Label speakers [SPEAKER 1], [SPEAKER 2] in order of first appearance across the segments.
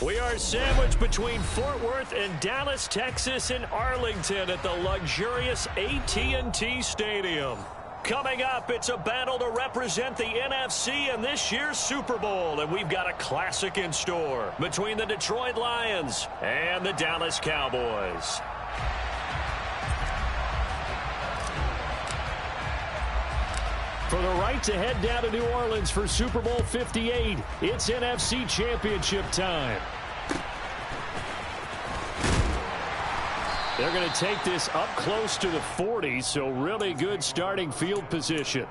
[SPEAKER 1] We are sandwiched between Fort Worth and Dallas, Texas, and Arlington at the luxurious AT&T Stadium. Coming up, it's a battle to represent the NFC in this year's Super Bowl, and we've got a classic in store between the Detroit Lions and the Dallas Cowboys. For the right to head down to New Orleans for Super Bowl 58, it's NFC Championship time. They're going to take this up close to the 40, so really good starting field position.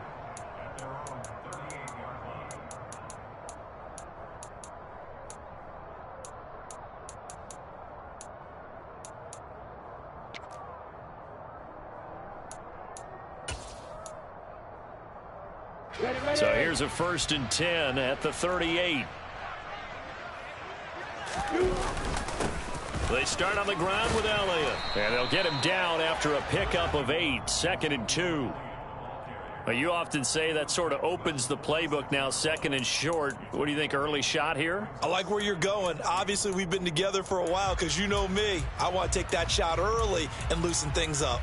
[SPEAKER 1] So here's a 1st and 10 at the 38. They start on the ground with Elliott. And they'll get him down after a pickup of 8, 2nd and 2. Now, you often say that sort of opens the playbook now, 2nd and short. What do you think, early shot here?
[SPEAKER 2] I like where you're going. Obviously, we've been together for a while because you know me. I want to take that shot early and loosen things up.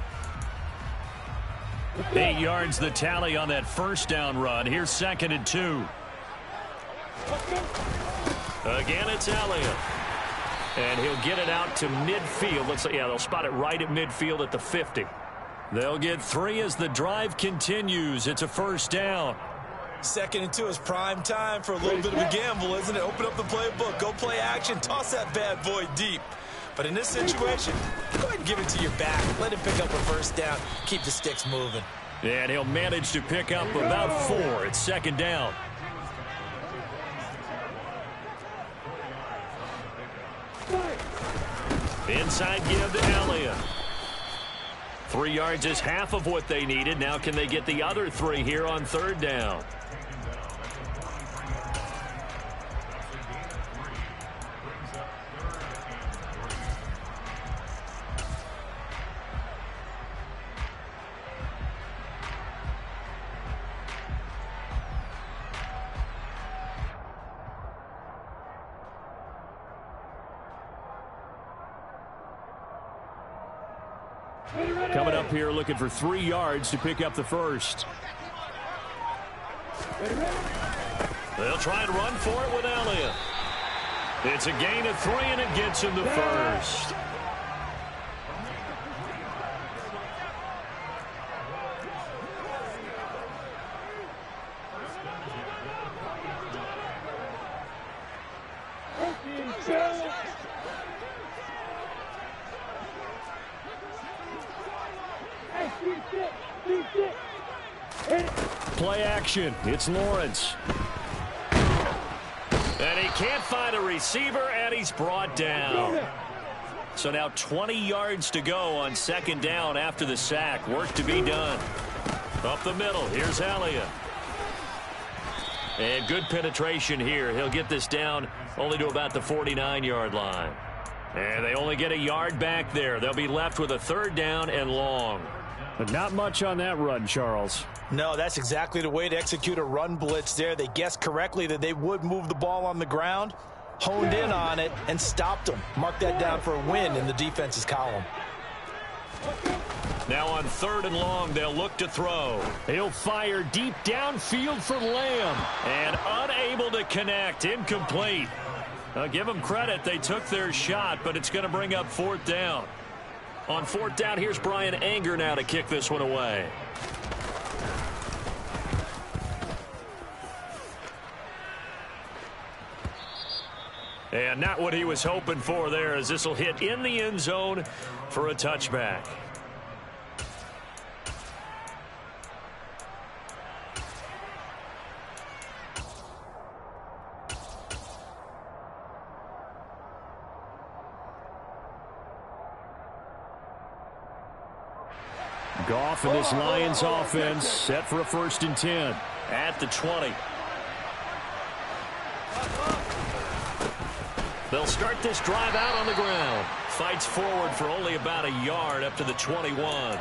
[SPEAKER 1] 8 yards the tally on that 1st down run. Here's 2nd and 2. Again, it's Elliott. And he'll get it out to midfield. Looks like, yeah, they'll spot it right at midfield at the 50. They'll get 3 as the drive continues. It's a 1st down.
[SPEAKER 2] 2nd and 2 is prime time for a little bit of a gamble, isn't it? Open up the playbook. Go play action. Toss that bad boy deep. But in this situation, go ahead and give it to your back. Let him pick up a 1st down. Keep the sticks moving.
[SPEAKER 1] And he'll manage to pick up about 4. It's 2nd down. Inside give to Elliott. 3 yards is half of what they needed. Now can they get the other 3 here on 3rd down? Coming up here looking for 3 yards to pick up the 1st. They'll try and run for it with Elliott. It's a gain of 3, and it gets him the 1st. Play action. It's Lawrence. And he can't find a receiver, and he's brought down. So now 20 yards to go on 2nd down after the sack. Work to be done. Up the middle. Here's Elliott. And good penetration here. He'll get this down only to about the 49-yard line. And they only get a yard back there. They'll be left with a 3rd down and long. But not much on that run, Charles.
[SPEAKER 2] No, that's exactly the way to execute a run blitz there. They guessed correctly that they would move the ball on the ground, honed in on it, and stopped them. Mark that down for a win in the defense's column.
[SPEAKER 1] Now on 3rd and long, they'll look to throw. He'll fire deep downfield for Lamb. And unable to connect. Incomplete. Give them credit. They took their shot, but it's going to bring up 4th down. On 4th down, here's Brian Anger now to kick this one away. And not what he was hoping for there, as this will hit in the end zone for a touchback. Goff and this Lions offense set for a 1st and 10 at the 20. They'll start this drive out on the ground. Fights forward for only about a yard up to the 21.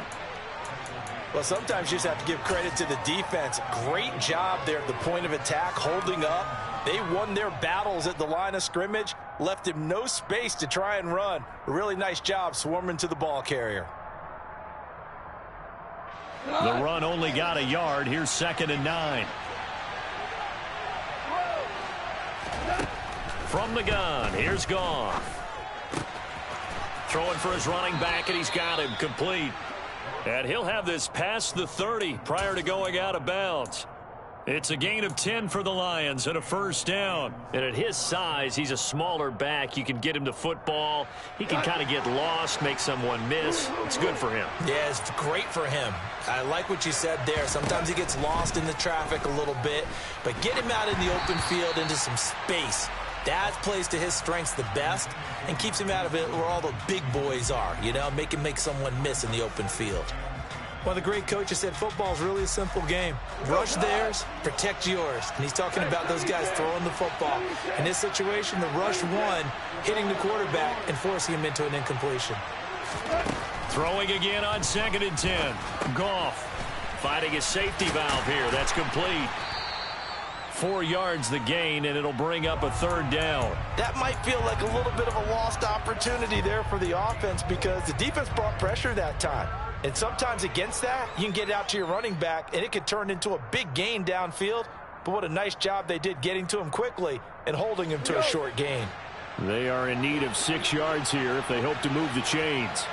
[SPEAKER 2] Well, sometimes you just have to give credit to the defense. Great job there at the point of attack, holding up. They won their battles at the line of scrimmage. left him no space to try and run. A really nice job swarming to the ball carrier.
[SPEAKER 1] The run only got a yard. Here's 2nd and 9. From the gun, here's Goff. Throwing for his running back, and he's got him complete. And he'll have this past the 30 prior to going out of bounds. It's a gain of 10 for the Lions and a first down. And at his size, he's a smaller back. You can get him the football. He can kind of get lost, make someone miss. It's good for him.
[SPEAKER 2] Yeah, it's great for him. I like what you said there. Sometimes he gets lost in the traffic a little bit, but get him out in the open field into some space. That plays to his strengths the best and keeps him out of it where all the big boys are, you know, make someone miss in the open field. One of the great coaches said football is really a simple game. Rush theirs, protect yours. And he's talking about those guys throwing the football. In this situation, the rush one, hitting the quarterback and forcing him into an incompletion.
[SPEAKER 1] Throwing again on 2nd and 10. Goff finding a safety valve here. That's complete. 4 yards the gain, and it'll bring up a 3rd down.
[SPEAKER 2] That might feel like a little bit of a lost opportunity there for the offense because the defense brought pressure that time. And sometimes against that, you can get out to your running back, and it could turn into a big gain downfield. But what a nice job they did getting to him quickly and holding him to a short gain.
[SPEAKER 1] They are in need of 6 yards here if they hope to move the chains.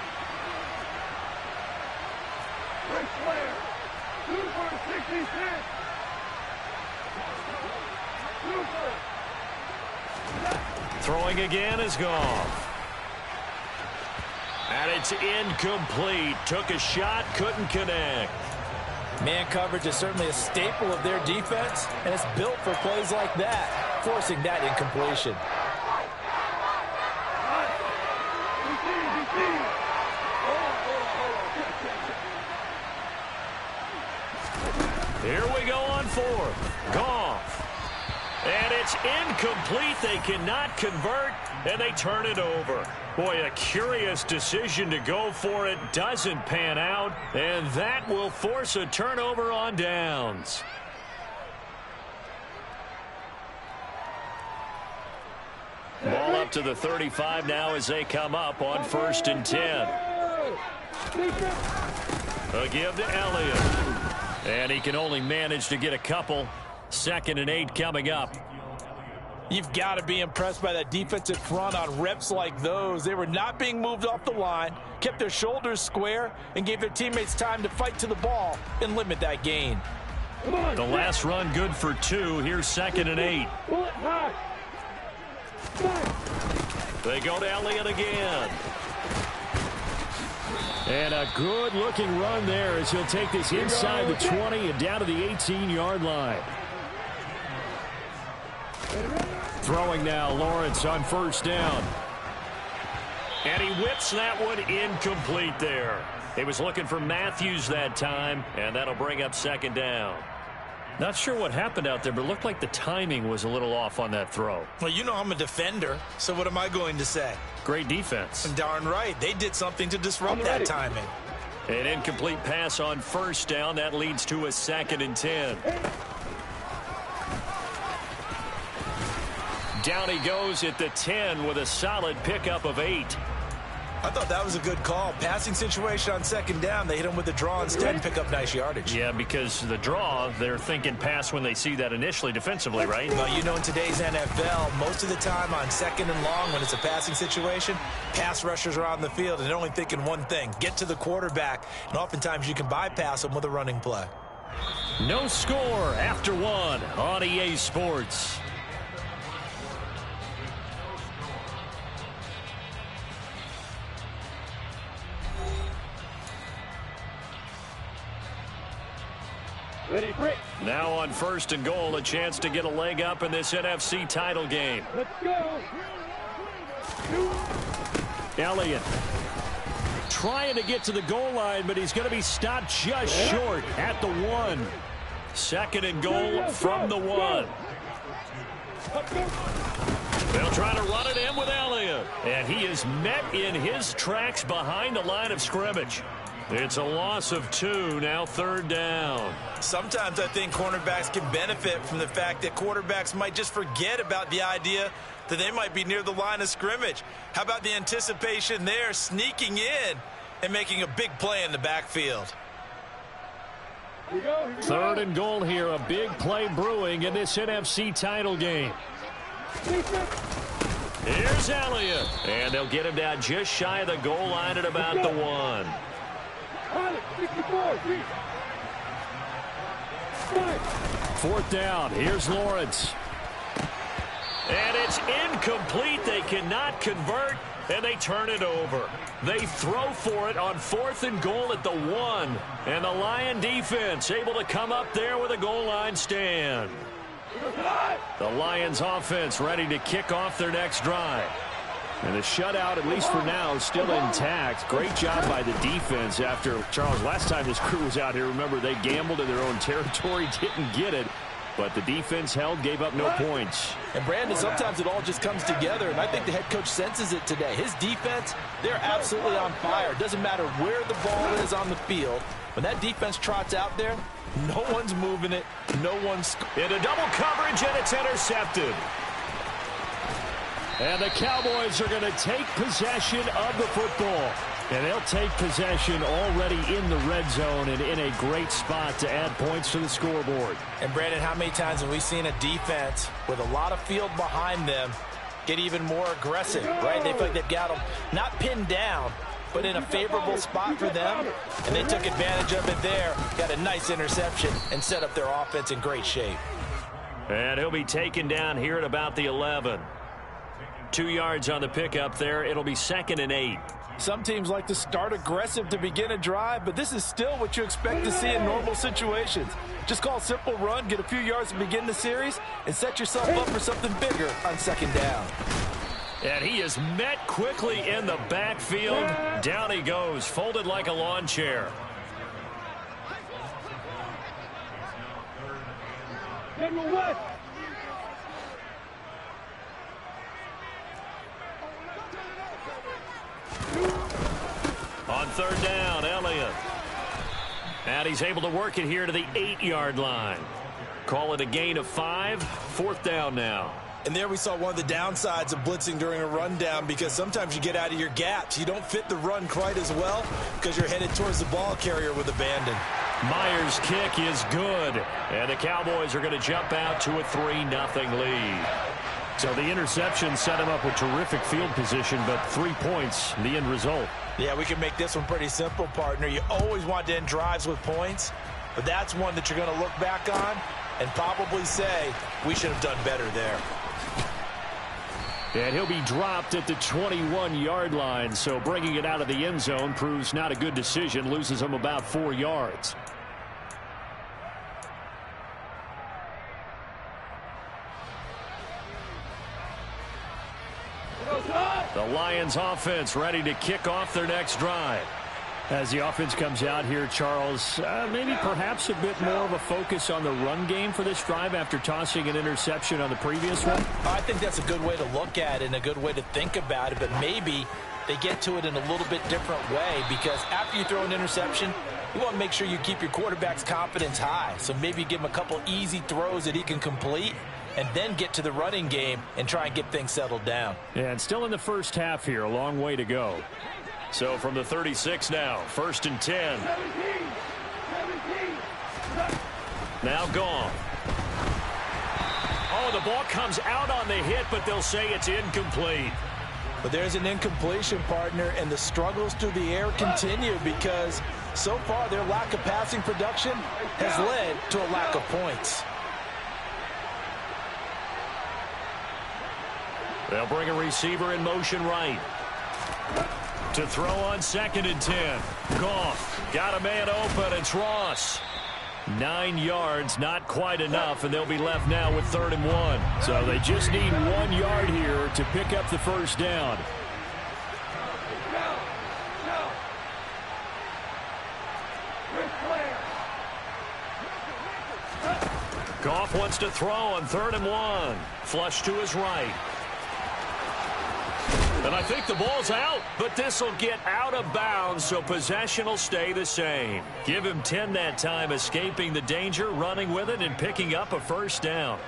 [SPEAKER 1] Throwing again is Goff. And it's incomplete. Took a shot, couldn't connect.
[SPEAKER 2] Man coverage is certainly a staple of their defense, and it's built for plays like that, forcing that incompletion.
[SPEAKER 1] Here we go on 4th. Goff. And it's incomplete. They cannot convert, and they turn it over. Boy, a curious decision to go for it. Doesn't pan out, and that will force a turnover on downs. Ball up to the 35 now as they come up on 1st and 10. A give to Elliott. And he can only manage to get a couple. 2nd and 8 coming up.
[SPEAKER 2] You've got to be impressed by that defensive front on reps like those. They were not being moved off the line, kept their shoulders square, and gave their teammates time to fight to the ball and limit that gain.
[SPEAKER 1] The last run good for 2. Here's 2nd and 8. They go to Elliott again. And a good-looking run there as he'll take this inside the 20 and down to the 18-yard line. Throwing now, Lawrence on 1st down. And he whips that one incomplete there. He was looking for Matthews that time, and that'll bring up 2nd down. Not sure what happened out there, but it looked like the timing was a little off on that throw.
[SPEAKER 2] Well, you know I'm a defender, so what am I going to say?
[SPEAKER 1] Great defense.
[SPEAKER 2] Darn right. They did something to disrupt that timing.
[SPEAKER 1] An incomplete pass on 1st down. That leads to a 2nd and 10. Down he goes at the 10 with a solid pickup of 8.
[SPEAKER 2] I thought that was a good call. Passing situation on 2nd down. They hit him with the draw instead and pick up nice yardage.
[SPEAKER 1] Yeah, because the draw, they're thinking pass when they see that initially defensively, right?
[SPEAKER 2] Well, you know, in today's NFL, most of the time on 2nd and long, when it's a passing situation, pass rushers are on the field and they're only thinking one thing, get to the quarterback. And oftentimes you can bypass them with a running play.
[SPEAKER 1] No score after 1 on EA Sports. Now on 1st and goal, a chance to get a leg up in this NFC title game.
[SPEAKER 3] Let's go.
[SPEAKER 1] Elliott trying to get to the goal line, but he's going to be stopped just short at the 1. 2nd and goal from the 1. They'll try to run it in with Elliott. And he is met in his tracks behind the line of scrimmage. It's a loss of 2, now 3rd down.
[SPEAKER 2] Sometimes I think cornerbacks can benefit from the fact that quarterbacks might just forget about the idea that they might be near the line of scrimmage. How about the anticipation there, sneaking in and making a big play in the backfield?
[SPEAKER 1] 3rd and goal here, a big play brewing in this NFC title game. Here's Elliott, and they'll get him down just shy of the goal line at about the 1. 4th down, here's Lawrence. And it's incomplete. They cannot convert, and they turn it over. They throw for it on 4th and goal at the 1. And the Lion defense able to come up there with a goal line stand. The Lions offense ready to kick off their next drive. And the shutout, at least for now, is still intact. Great job by the defense after, Charles, last time this crew was out here, remember, they gambled in their own territory, didn't get it. But the defense held, gave up no points.
[SPEAKER 2] And, Brandon, sometimes it all just comes together, and I think the head coach senses it today. His defense, they're absolutely on fire. It doesn't matter where the ball is on the field. When that defense trots out there, no one's moving it. No one's...
[SPEAKER 1] Into double coverage, and it's intercepted. And the Cowboys are going to take possession of the football. And they'll take possession already in the red zone and in a great spot to add points to the scoreboard.
[SPEAKER 2] And, Brandon, how many times have we seen a defense with a lot of field behind them get even more aggressive, right? They feel like they've got them not pinned down, but in a favorable spot for them. And they took advantage of it there, got a nice interception, and set up their offense in great shape.
[SPEAKER 1] And he'll be taken down here at about the 11. 2 yards on the pickup there. It'll be 2nd and 8.
[SPEAKER 2] Some teams like to start aggressive to begin a drive, but this is still what you expect to see in normal situations. Just call a simple run, get a few yards to begin the series, and set yourself up for something bigger on 2nd down.
[SPEAKER 1] And he is met quickly in the backfield. Down he goes, folded like a lawn chair. On 3rd down, Elliott. And he's able to work it here to the 8-yard line. Call it a gain of 5. 4th down now.
[SPEAKER 2] And there we saw one of the downsides of blitzing during a rundown, because sometimes you get out of your gaps. You don't fit the run quite as well because you're headed towards the ball carrier with abandon.
[SPEAKER 1] Myers' kick is good. And the Cowboys are going to jump out to a 3-0 lead. So the interception set him up with terrific field position, but 3 points, the end result.
[SPEAKER 2] Yeah, we can make this one pretty simple, partner. You always want to end drives with points, but that's one that you're going to look back on and probably say, we should have done better there.
[SPEAKER 1] And he'll be dropped at the 21-yard line, so bringing it out of the end zone proves not a good decision, loses him about 4 yards. The Lions offense ready to kick off their next drive. As the offense comes out here, Charles, maybe perhaps a bit more of a focus on the run game for this drive after tossing an interception on the previous one?
[SPEAKER 2] I think that's a good way to look at it and a good way to think about it, but maybe they get to it in a little bit different way, because after you throw an interception, you want to make sure you keep your quarterback's confidence high. So maybe give him a couple easy throws that he can complete, and then get to the running game and try and get things settled down.
[SPEAKER 1] And still in the first half here, a long way to go. So from the 36 now, 1st and 10. Now gone. Oh, the ball comes out on the hit, but they'll say it's incomplete.
[SPEAKER 2] But there's an incompletion, partner, and the struggles through the air continue, because so far their lack of passing production has led to a lack of points.
[SPEAKER 1] They'll bring a receiver in motion right. To throw on 2nd and 10. Goff got a man open. It's Ross. 9 yards, not quite enough, and they'll be left now with 3rd and 1. So they just need 1 yard here to pick up the first down. Goff wants to throw on 3rd and 1. Flush to his right. And I think the ball's out, but this will get out of bounds, so possession will stay the same. Give him 10 that time, escaping the danger, running with it, and picking up a first down.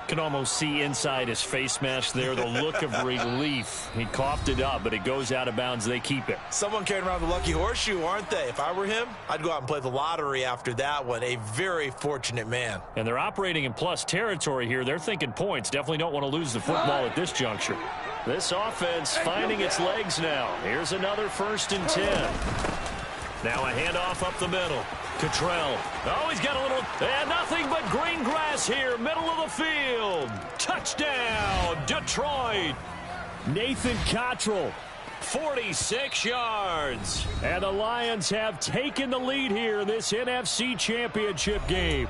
[SPEAKER 1] Can almost see inside his face mask there the look of relief. He coughed it up, but it goes out of bounds. They keep it.
[SPEAKER 2] Someone carrying around the lucky horseshoe, aren't they? If I were him, I'd go out and play the lottery after that one. A very fortunate man.
[SPEAKER 1] And they're operating in plus territory here. They're thinking points. Definitely don't want to lose the football at this juncture. This offense finding its legs now. Here's another 1st and 10. Now a handoff up the middle. Cottrell. Oh, he's got a little, and nothing but green grass here, middle of the field. Touchdown, Detroit. Nathan Cottrell, 46 yards. And the Lions have taken the lead here in this NFC Championship game.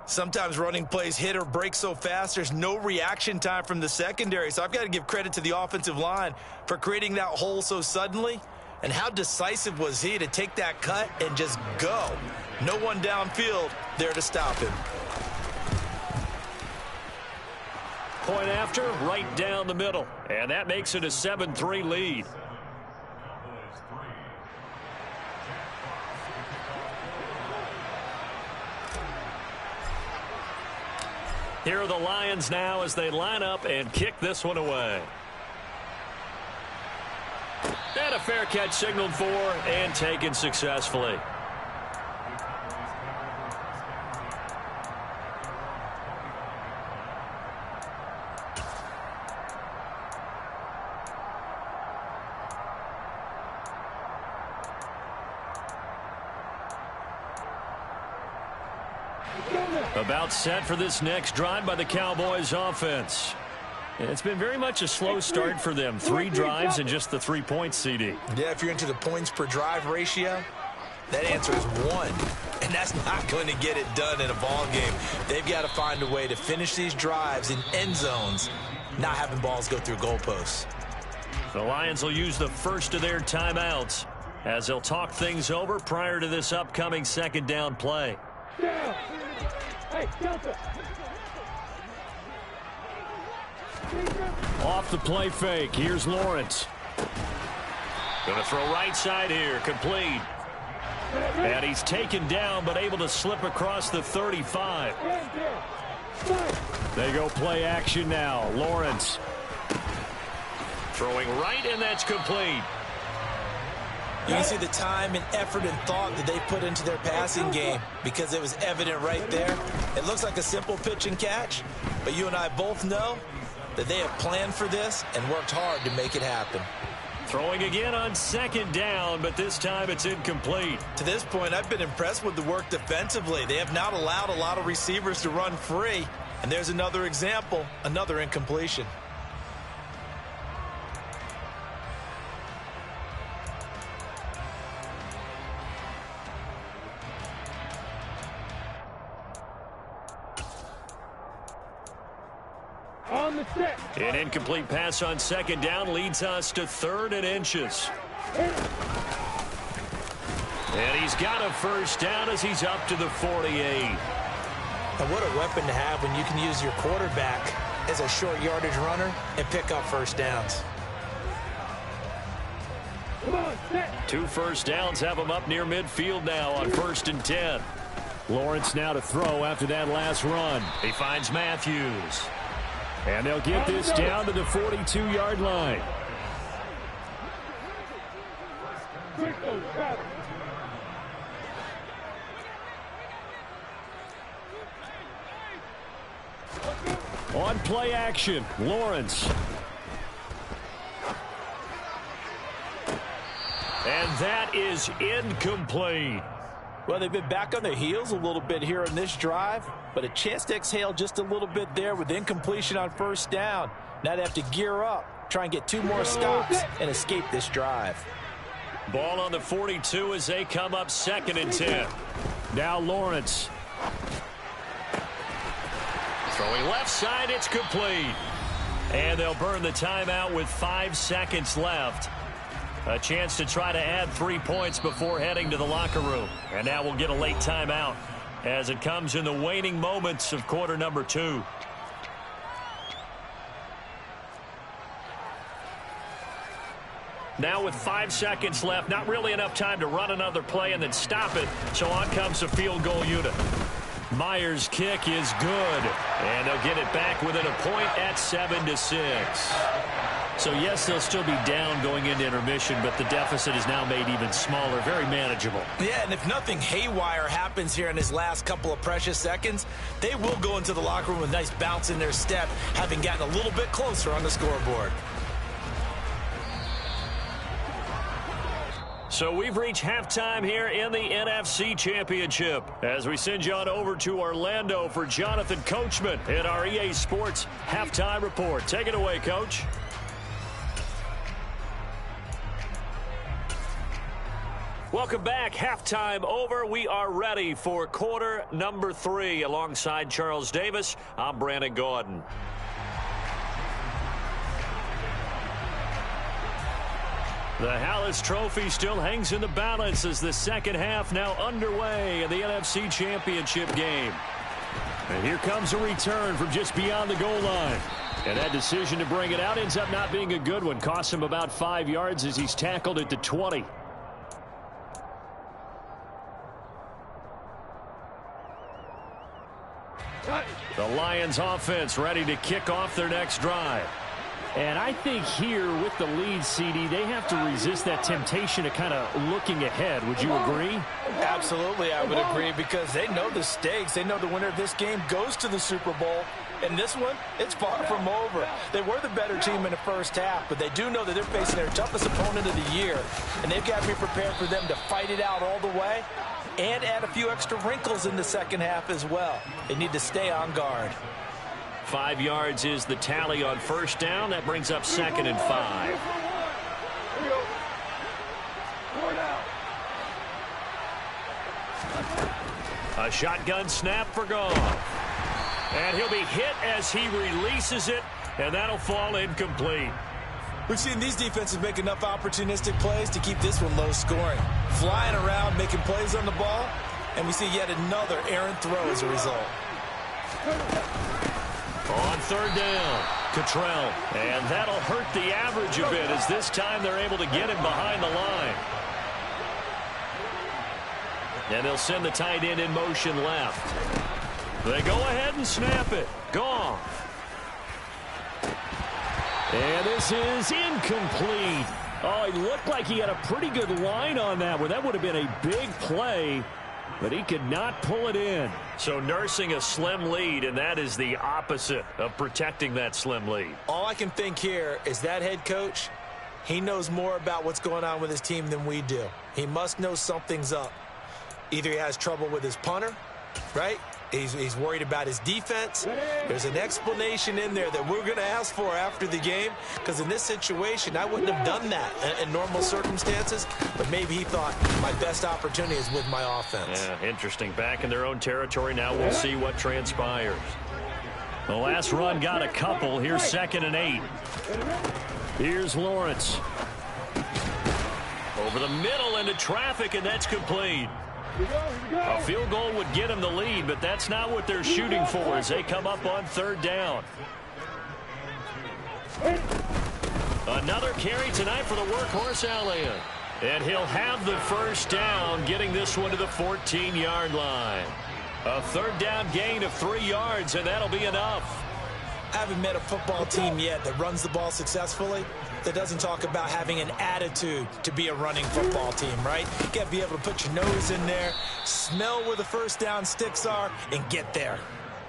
[SPEAKER 2] Sometimes running plays hit or break so fast, there's no reaction time from the secondary. So I've got to give credit to the offensive line for creating that hole so suddenly. And how decisive was he to take that cut and just go? No one downfield there to stop him.
[SPEAKER 1] Point after, right down the middle. And that makes it a 7-3 lead. Here are the Lions now as they line up and kick this one away. And a fair catch signaled for and taken successfully. About set for this next drive by the Cowboys offense. It's been very much a slow start for them. 3 drives and just the 3 points, CD.
[SPEAKER 2] Yeah, if you're into the points per drive ratio, that answer is 1. And that's not going to get it done in a ball game. They've got to find a way to finish these drives in end zones, not having balls go through goalposts.
[SPEAKER 1] The Lions will use the first of their timeouts as they'll talk things over prior to this upcoming 2nd down play. Off the play fake. Here's Lawrence. Going to throw right side here. Complete. And he's taken down but able to slip across the 35. They go play action now. Lawrence. Throwing right, and that's complete.
[SPEAKER 2] You can see the time and effort and thought that they put into their passing game because it was evident right there. It looks like a simple pitch and catch, but you and I both know that they have planned for this and worked hard to make it happen.
[SPEAKER 1] Throwing again on 2nd down, but this time it's incomplete.
[SPEAKER 2] To this point, I've been impressed with the work defensively. They have not allowed a lot of receivers to run free. And there's another example, another incompletion.
[SPEAKER 1] An incomplete pass on 2nd down leads us to 3rd and inches. And he's got a first down as he's up to the 48.
[SPEAKER 2] And what a weapon to have when you can use your quarterback as a short yardage runner and pick up first downs.
[SPEAKER 1] 2 first downs have him up near midfield now on 1st and 10. Lawrence now to throw after that last run. He finds Matthews. And they'll get this down to the 42-yard line. On play action, Lawrence. And that is incomplete.
[SPEAKER 2] Well, they've been back on their heels a little bit here in this drive, but a chance to exhale just a little bit there with incompletion on 1st down. Now they have to gear up, try and get 2 more stops and escape this drive.
[SPEAKER 1] Ball on the 42 as they come up 2nd and 10. Now Lawrence. Throwing left side, it's complete. And they'll burn the timeout with 5 seconds left. A chance to try to add 3 points before heading to the locker room. And now we'll get a late timeout as it comes in the waning moments of quarter number 2. Now with 5 seconds left, not really enough time to run another play and then stop it. So on comes the field goal unit. Myers' kick is good, and they'll get it back within a point at 7-6. So, yes, they'll still be down going into intermission, but the deficit is now made even smaller, very manageable.
[SPEAKER 2] Yeah, and if nothing haywire happens here in his last couple of precious seconds, they will go into the locker room with a nice bounce in their step, having gotten a little bit closer on the scoreboard.
[SPEAKER 1] So we've reached halftime here in the NFC Championship as we send you on over to Orlando for Jonathan Coachman in our EA Sports Halftime Report. Take it away, Coach. Welcome back. Halftime over. We are ready for quarter number 3. Alongside Charles Davis, I'm Brandon Gaudin. The Hallis Trophy still hangs in the balance as the second half now underway in the NFC Championship game. And here comes a return from just beyond the goal line. And that decision to bring it out ends up not being a good one. Costs him about 5 yards as he's tackled at the 20. The Lions offense ready to kick off their next drive. And I think here with the lead, CD, they have to resist that temptation to kind of looking ahead. Would you agree?
[SPEAKER 2] Absolutely, I would agree, because they know the stakes. They know the winner of this game goes to the Super Bowl. And this one, it's far from over. They were the better team in the first half, but they do know that they're facing their toughest opponent of the year. And they've got to be prepared for them to fight it out all the way and add a few extra wrinkles in the second half as well. They need to stay on guard.
[SPEAKER 1] 5 yards is the tally on first down. That brings up 2nd and 5. A shotgun snap for Goff. And he'll be hit as he releases it, and that'll fall incomplete.
[SPEAKER 2] We've seen these defenses make enough opportunistic plays to keep this one low scoring. Flying around, making plays on the ball, and we see yet another errant throw as a result.
[SPEAKER 1] On third down, Cottrell. And that'll hurt the average a bit as this time they're able to get him behind the line. And they'll send the tight end in motion left. They go ahead and snap it. Goff. And this is incomplete. Oh, he looked like he had a pretty good line on that one. That would have been a big play, but he could not pull it in. So nursing a slim lead, and that is the opposite of protecting that slim lead.
[SPEAKER 2] All I can think here is that head coach, he knows more about what's going on with his team than we do. He must know something's up. Either he has trouble with his punter, right? He's worried about his defense. There's an explanation in there that we're going to ask for after the game, because in this situation, I wouldn't have done that in normal circumstances, but maybe he thought my best opportunity is with my offense.
[SPEAKER 1] Yeah, interesting. Back in their own territory. Now we'll see what transpires. The last run got a couple. Here's 2nd and 8. Here's Lawrence. Over the middle into traffic, and that's complete. A field goal would get them the lead, but that's not what they're shooting for as they come up on third down. Another carry tonight for the workhorse Elliott. And he'll have the first down, getting this one to the 14-yard line. A third down gain of 3 yards, and that'll be enough.
[SPEAKER 2] I haven't met a football team yet that runs the ball successfully that doesn't talk about having an attitude to be a running football team, right? You got to be able to put your nose in there, smell where the first down sticks are, and get there.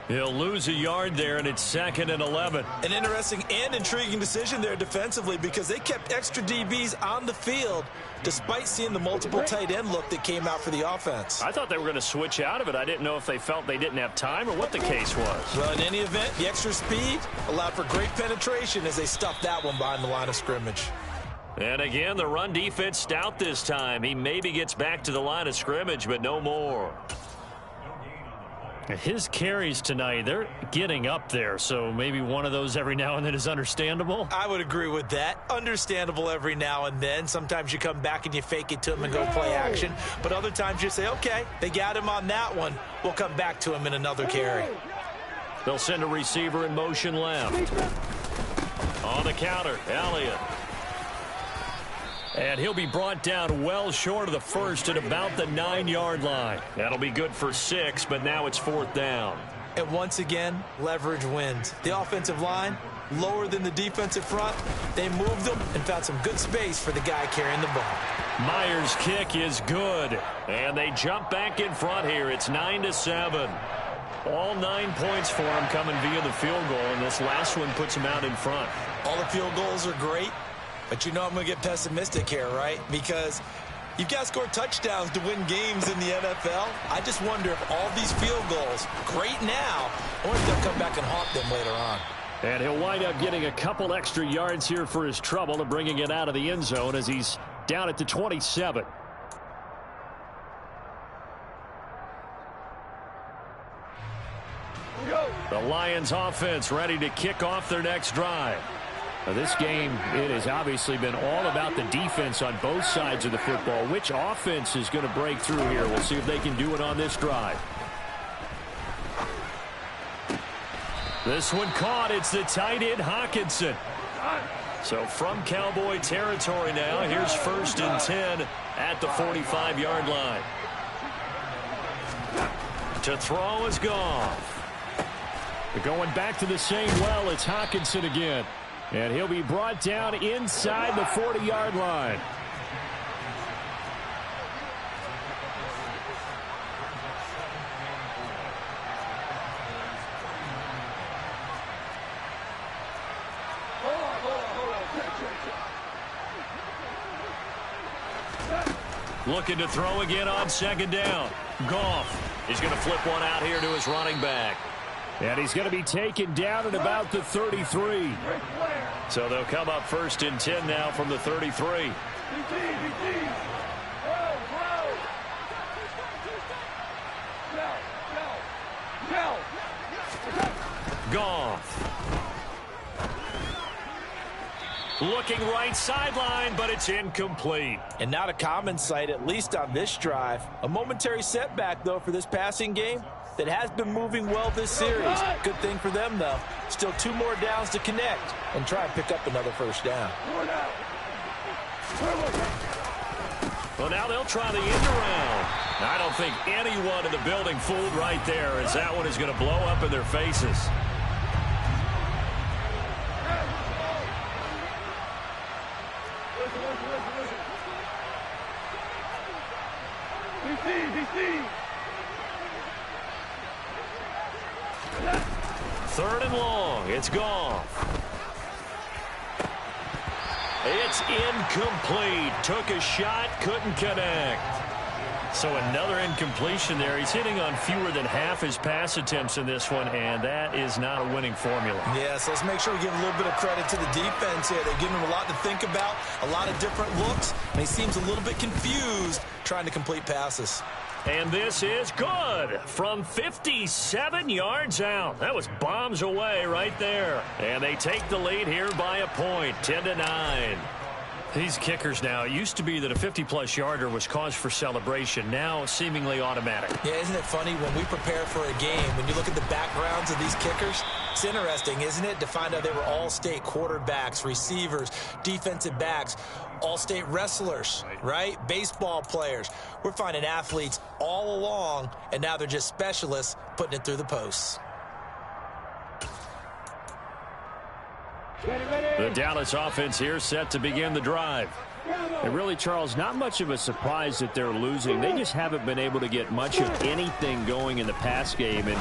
[SPEAKER 1] He'll lose a yard there, and it's 2nd and 11.
[SPEAKER 2] An interesting and intriguing decision there defensively, because they kept extra DBs on the field despite seeing the multiple tight end look that came out for the offense.
[SPEAKER 1] I thought they were going to switch out of it. I didn't know if they felt they didn't have time or what the case was.
[SPEAKER 2] Well, in any event, the extra speed allowed for great penetration as they stuffed that one behind the line of scrimmage.
[SPEAKER 1] And again, the run defense stout this time. He maybe gets back to the line of scrimmage, but no more. His carries tonight, they're getting up there, so maybe one of those every now and then is understandable.
[SPEAKER 2] I would agree with that. Understandable every now and then. Sometimes you come back and you fake it to him and go play action. But other times you say, okay, they got him on that one. We'll come back to him in another carry.
[SPEAKER 1] They'll send a receiver in motion left. On the counter, Elliott. And he'll be brought down well short of the first at about the 9-yard line. That'll be good for 6, but now it's 4th down.
[SPEAKER 2] And once again, leverage wins. The offensive line, lower than the defensive front. They moved them and found some good space for the guy carrying the ball.
[SPEAKER 1] Myers' kick is good. And they jump back in front here. It's 9-7. All 9 points for them coming via the field goal, and this last one puts them out in front.
[SPEAKER 2] All the field goals are great, but you know I'm going to get pessimistic here, right? Because you've got to score touchdowns to win games in the NFL. I just wonder if all these field goals, great now, or if they'll come back and haunt them later on.
[SPEAKER 1] And he'll wind up getting a couple extra yards here for his trouble and bringing it out of the end zone as he's down at the 27. The Lions offense ready to kick off their next drive. Now this game, it has obviously been all about the defense on both sides of the football. Which offense is going to break through here? We'll see if they can do it on this drive. This one caught. It's the tight end, Hockenson. So from Cowboy territory now, here's 1st and 10 at the 45-yard line. To throw is Goff. Going back to the same well, it's Hockenson again. And he'll be brought down inside the 40-yard line. Looking to throw again on 2nd down. Goff is going to flip one out here to his running back. And he's going to be taken down at about the 33. So they'll come up 1st and 10 now from the 33. Goff. Looking right sideline, but it's incomplete.
[SPEAKER 2] And not a common sight, at least on this drive. A momentary setback, though, for this passing game that has been moving well this series. Good thing for them, though. Still 2 more downs to connect and try and pick up another 1st down.
[SPEAKER 1] Well, now they'll try the end around. I don't think anyone in the building fooled right there, as that one is going to blow up in their faces. Third and long. It's Goff. It's incomplete. Took a shot, couldn't connect. So another incompletion there. He's hitting on fewer than half his pass attempts in this one, and that is not a winning formula.
[SPEAKER 2] Yes, let's make sure we give a little bit of credit to the defense here. They're giving him a lot to think about, a lot of different looks, and he seems a little bit confused trying to complete passes.
[SPEAKER 1] And this is good from 57 yards out. That was bombs away right there. And they take the lead here by a point, 10-9. These kickers now, it used to be that a 50-plus yarder was cause for celebration. Now seemingly automatic.
[SPEAKER 2] Yeah, isn't it funny when we prepare for a game, when you look at the backgrounds of these kickers, it's interesting, isn't it, to find out they were all-state quarterbacks, receivers, defensive backs, all-state wrestlers, right? Baseball players. We're finding athletes all along, and now they're just specialists putting it through the posts.
[SPEAKER 1] The Dallas offense here set to begin the drive. And really, Charles, not much of a surprise that they're losing. They just haven't been able to get much of anything going in the pass game. And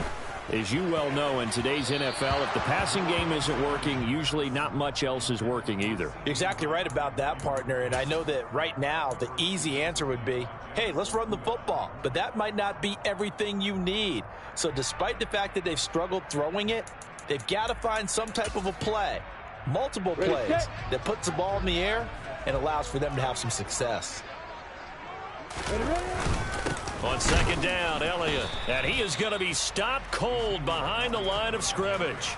[SPEAKER 1] as you well know, in today's NFL, if the passing game isn't working, usually not much else is working either.
[SPEAKER 2] You're exactly right about that, partner. And I know that right now the easy answer would be, hey, let's run the football. But that might not be everything you need. So despite the fact that they've struggled throwing it, they've got to find some type of a play. Multiple plays that puts the ball in the air and allows for them to have some success.
[SPEAKER 1] On 2nd down, Elliott. And he is going to be stopped cold behind the line of scrimmage.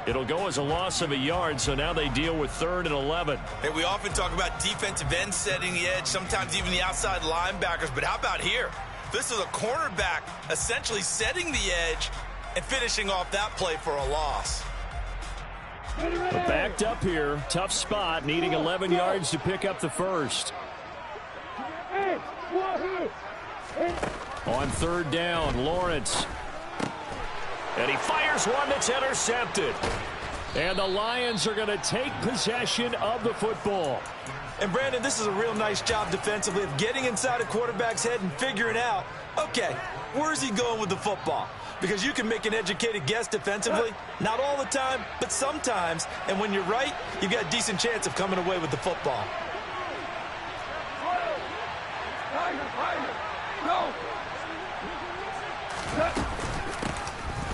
[SPEAKER 1] It'll go as a loss of a yard, so now they deal with 3rd and 11.
[SPEAKER 3] Hey, we often talk about defensive ends setting the edge, sometimes even the outside linebackers. But how about here? This is a cornerback essentially setting the edge and finishing off that play for a loss.
[SPEAKER 1] Backed up here. Tough spot. Needing 11 yards to pick up the first. On third down, Lawrence. And he fires one that's intercepted. And the Lions are going to take possession of the football.
[SPEAKER 2] And, Brandon, this is a real nice job defensively of getting inside a quarterback's head and figuring out, okay, where's he going with the football? Because you can make an educated guess defensively. Not all the time, but sometimes. And when you're right, you've got a decent chance of coming away with the football.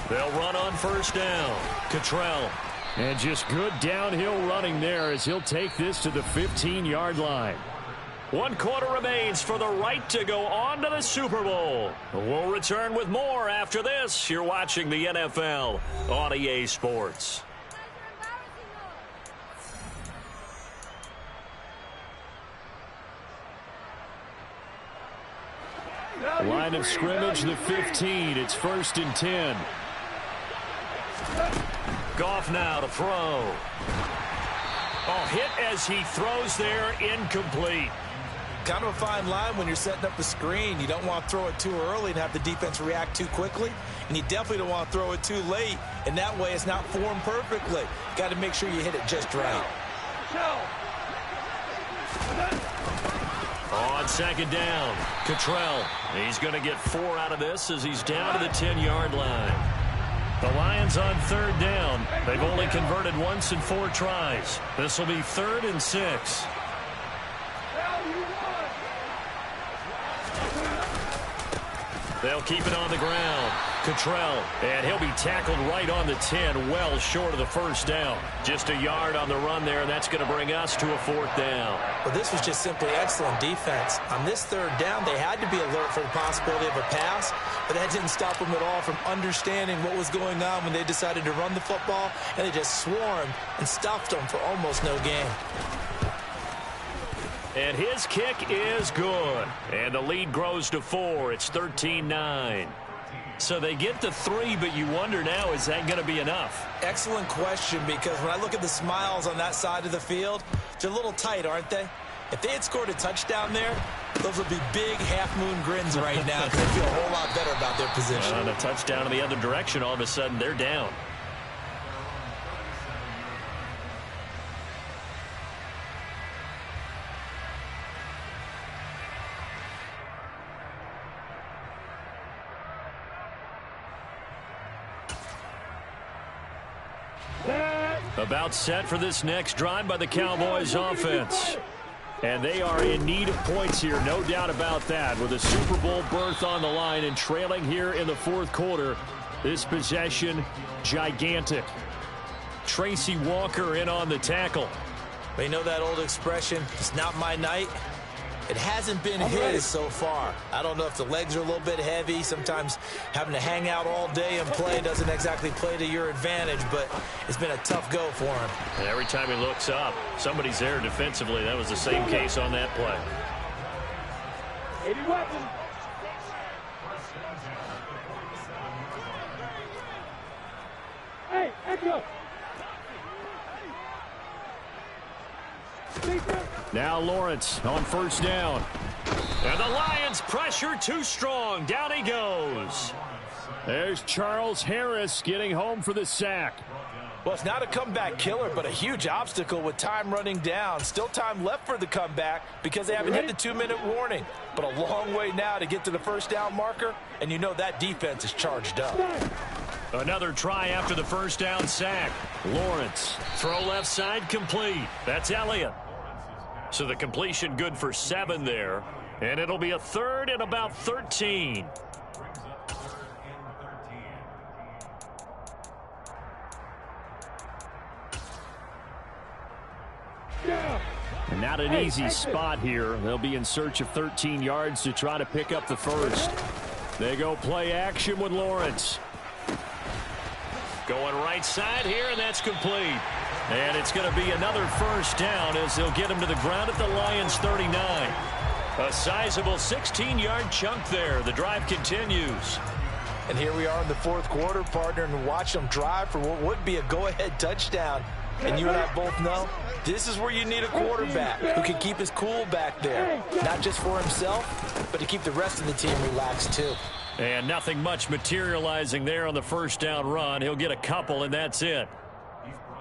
[SPEAKER 1] They'll run on first down. Cottrell. And just good downhill running there as he'll take this to the 15-yard line. 1 quarter remains for the right to go on to the Super Bowl. We'll return with more after this. You're watching the NFL on EA Sports. Line of scrimmage, the 15. It's 1st and 10. Goff now to throw. Oh, hit as he throws there, incomplete.
[SPEAKER 2] Kind of a fine line when you're setting up the screen. You don't want to throw it too early and have the defense react too quickly. And you definitely don't want to throw it too late. And that way it's not formed perfectly. Got to make sure you hit it just right.
[SPEAKER 1] On second down, Cottrell. He's going to get 4 out of this as he's down to the 10-yard line. The Lions on third down. They've only converted once in 4 tries. This will be 3rd and 6. They'll keep it on the ground. Cottrell, and he'll be tackled right on the 10, well short of the first down. Just a yard on the run there, and that's going to bring us to a 4th down.
[SPEAKER 2] Well, this was just simply excellent defense. On this 3rd down, they had to be alert for the possibility of a pass, but that didn't stop them at all from understanding what was going on when they decided to run the football, and they just swarmed and stuffed them for almost no gain.
[SPEAKER 1] And his kick is good. And the lead grows to 4. It's 13-9. So they get the 3, but you wonder now, is that going to be enough?
[SPEAKER 2] Excellent question, because when I look at the smiles on that side of the field, they're a little tight, aren't they? If they had scored a touchdown there, those would be big half-moon grins right now because they feel a whole lot better about their position.
[SPEAKER 1] And a touchdown in the other direction, all of a sudden they're down. About set for this next drive by the Cowboys offense. And they are in need of points here, no doubt about that. With a Super Bowl berth on the line and trailing here in the 4th quarter, this possession gigantic. Tracy Walker in on the tackle.
[SPEAKER 2] You know that old expression, it's not my night? It hasn't been his so far. I don't know if the legs are a little bit heavy. Sometimes having to hang out all day and play doesn't exactly play to your advantage, but it's been a tough go for him.
[SPEAKER 1] And every time he looks up, somebody's there defensively. That was the same case on that play.
[SPEAKER 4] 80 weapons. Hey, Echo.
[SPEAKER 1] Now Lawrence on first down. And the Lions pressure too strong. Down he goes. There's Charles Harris getting home for the sack.
[SPEAKER 2] Well, it's not a comeback killer, but a huge obstacle with time running down. Still time left for the comeback because they haven't hit the 2-minute warning. But a long way now to get to the first down marker, and you know that defense is charged up.
[SPEAKER 1] Another try after the first down sack. Lawrence, throw left side complete. That's Elliott. So the completion good for 7 there. And it'll be a 3rd and about 13. And not an easy spot here. They'll be in search of 13 yards to try to pick up the first. They go play action with Lawrence. Going right side here, and that's complete. And it's going to be another first down as they'll get him to the ground at the Lions' 39. A sizable 16-yard chunk there. The drive continues.
[SPEAKER 2] And here we are in the 4th quarter, partner, and watch them drive for what would be a go-ahead touchdown. And you and I both know this is where you need a quarterback who can keep his cool back there. Not just for himself, but to keep the rest of the team relaxed too.
[SPEAKER 1] And nothing much materializing there on the first down run. He'll get a couple, and that's it.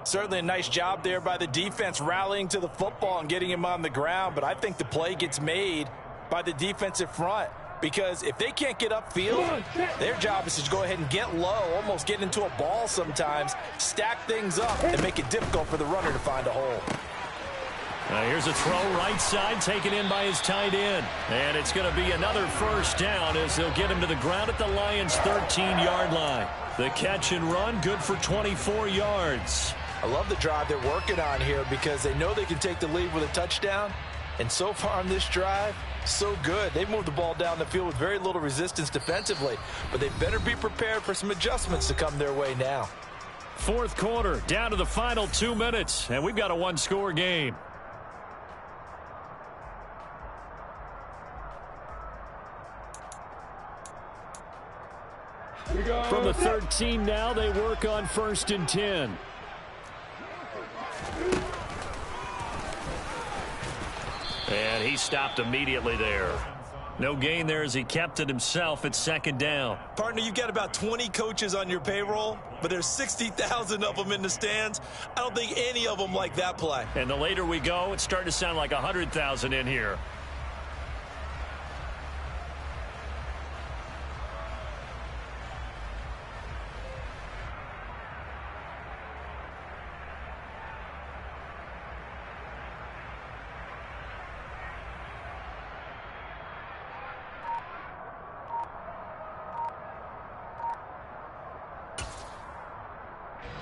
[SPEAKER 2] Certainly a nice job there by the defense rallying to the football and getting him on the ground. But I think the play gets made by the defensive front. Because if they can't get upfield, their job is to go ahead and get low, almost get into a ball sometimes, stack things up, and make it difficult for the runner to find a hole.
[SPEAKER 1] Here's a throw right side taken in by his tight end. And it's going to be another first down as they'll get him to the ground at the Lions' 13-yard line. The catch and run, good for 24 yards.
[SPEAKER 2] I love the drive they're working on here because they know they can take the lead with a touchdown. And so far on this drive, so good. They moved the ball down the field with very little resistance defensively, but they better be prepared for some adjustments to come their way now.
[SPEAKER 1] Fourth quarter, down to the final 2 minutes, and we've got a one-score game. From the 13 now, they work on 1st and 10. And he stopped immediately there. No gain there as he kept it himself at 2nd down.
[SPEAKER 2] Partner, you've got about 20 coaches on your payroll, but there's 60,000 of them in the stands. I don't think any of them like that play.
[SPEAKER 1] And the later we go, it's starting to sound like 100,000 in here.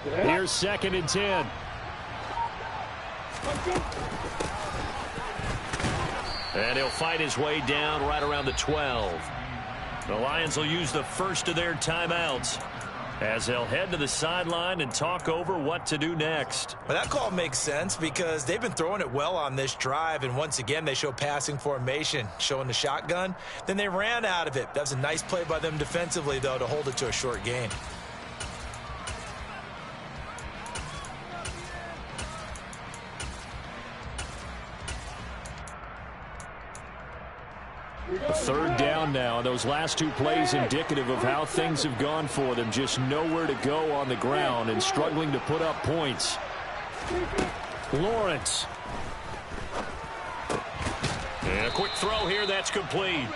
[SPEAKER 1] Here's 2nd and 10. And he'll fight his way down right around the 12. The Lions will use the first of their timeouts as they'll head to the sideline and talk over what to do next.
[SPEAKER 2] Well, that call makes sense because they've been throwing it well on this drive, and once again they show passing formation, showing the shotgun. Then they ran out of it. That was a nice play by them defensively, though, to hold it to a short gain.
[SPEAKER 1] Third down now. Those last two plays indicative of how things have gone for them. Just nowhere to go on the ground and struggling to put up points. Lawrence. And a quick throw here. That's complete.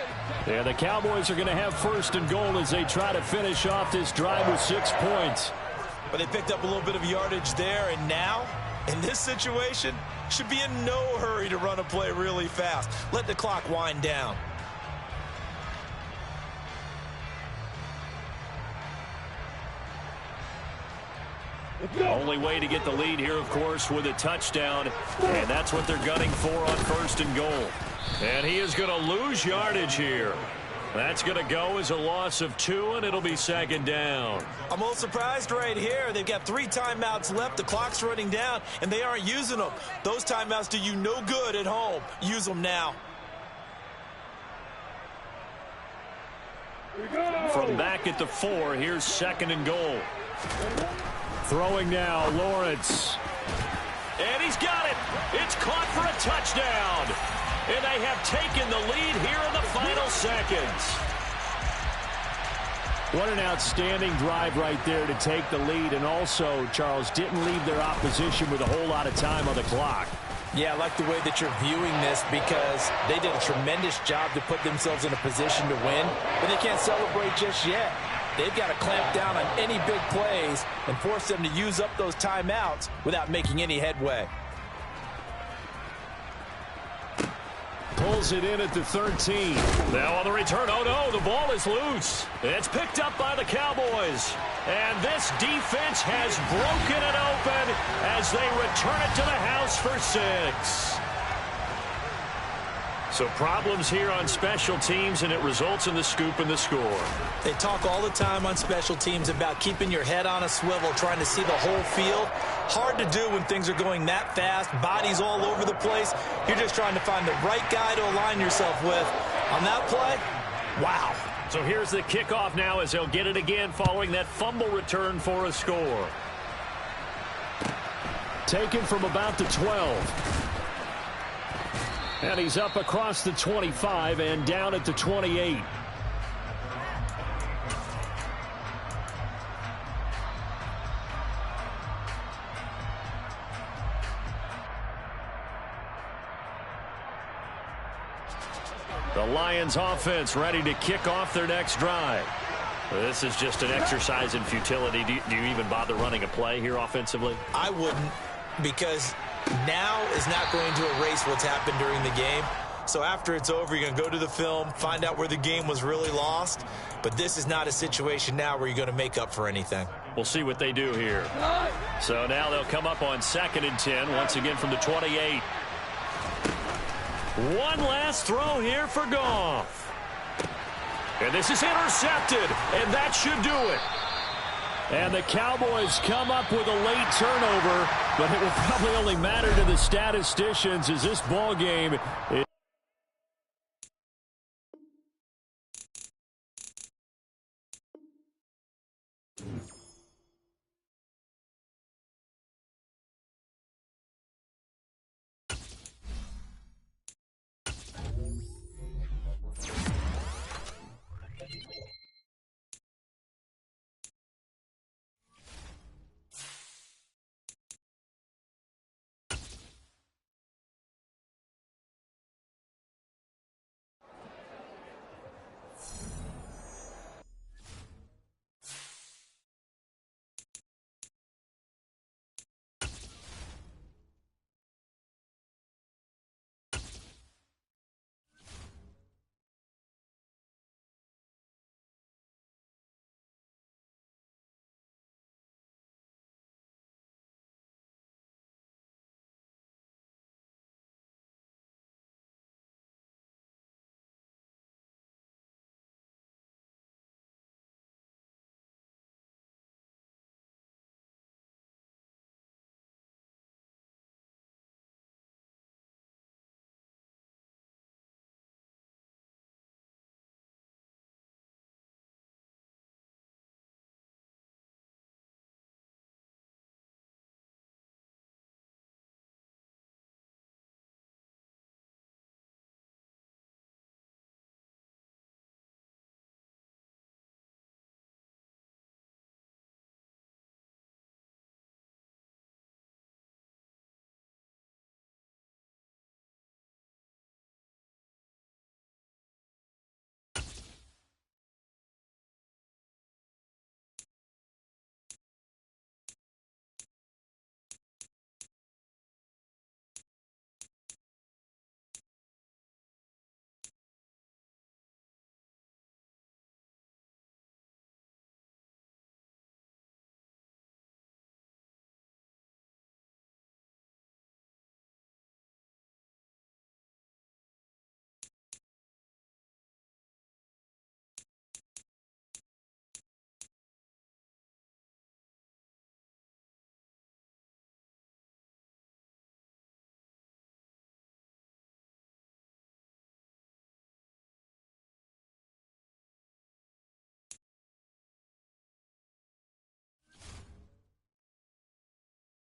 [SPEAKER 1] And the Cowboys are going to have 1st and goal as they try to finish off this drive with 6 points.
[SPEAKER 2] But they picked up a little bit of yardage there, and now, in this situation, should be in no hurry to run a play really fast. Let the clock wind down.
[SPEAKER 1] Only way to get the lead here, of course, with a touchdown. And that's what they're gunning for on 1st and goal. And he is going to lose yardage here. That's going to go as a loss of 2, and it'll be 2nd down.
[SPEAKER 2] I'm a little surprised right here. They've got 3 timeouts left. The clock's running down, and they aren't using them. Those timeouts do you no good at home. Use them now.
[SPEAKER 1] From back at the 4, here's 2nd and goal. Throwing now, Lawrence. And he's got it. It's caught for a touchdown. And they have taken the lead here in the final seconds. What an outstanding drive right there to take the lead. And also, Charles, didn't leave their opposition with a whole lot of time on the clock.
[SPEAKER 2] Yeah, I like the way that you're viewing this because they did a tremendous job to put themselves in a position to win. But they can't celebrate just yet. They've got to clamp down on any big plays and force them to use up those timeouts without making any headway.
[SPEAKER 1] Pulls it in at the 13. Now on the return, oh no, the ball is loose. It's picked up by the Cowboys. And this defense has broken it open as they return it to the house for 6. So problems here on special teams, and it results in the scoop and the score.
[SPEAKER 2] They talk all the time on special teams about keeping your head on a swivel, trying to see the whole field. Hard to do when things are going that fast, bodies all over the place. You're just trying to find the right guy to align yourself with. On that play, wow.
[SPEAKER 1] So here's the kickoff now as they'll get it again following that fumble return for a score. Taken from about the 12. And he's up across the 25 and down at the 28. The Lions offense ready to kick off their next drive. This is just an exercise in futility. Do you even bother running a play here offensively?
[SPEAKER 2] I wouldn't, because now is not going to erase what's happened during the game. So after it's over, you're going to go to the film, find out where the game was really lost. But this is not a situation now where you're going to make up for anything.
[SPEAKER 1] We'll see what they do here. So now they'll come up on 2nd and 10, once again from the 28. One last throw here for Goff. And this is intercepted, and that should do it. And the Cowboys come up with a late turnover, but it will probably only matter to the statisticians as this ball game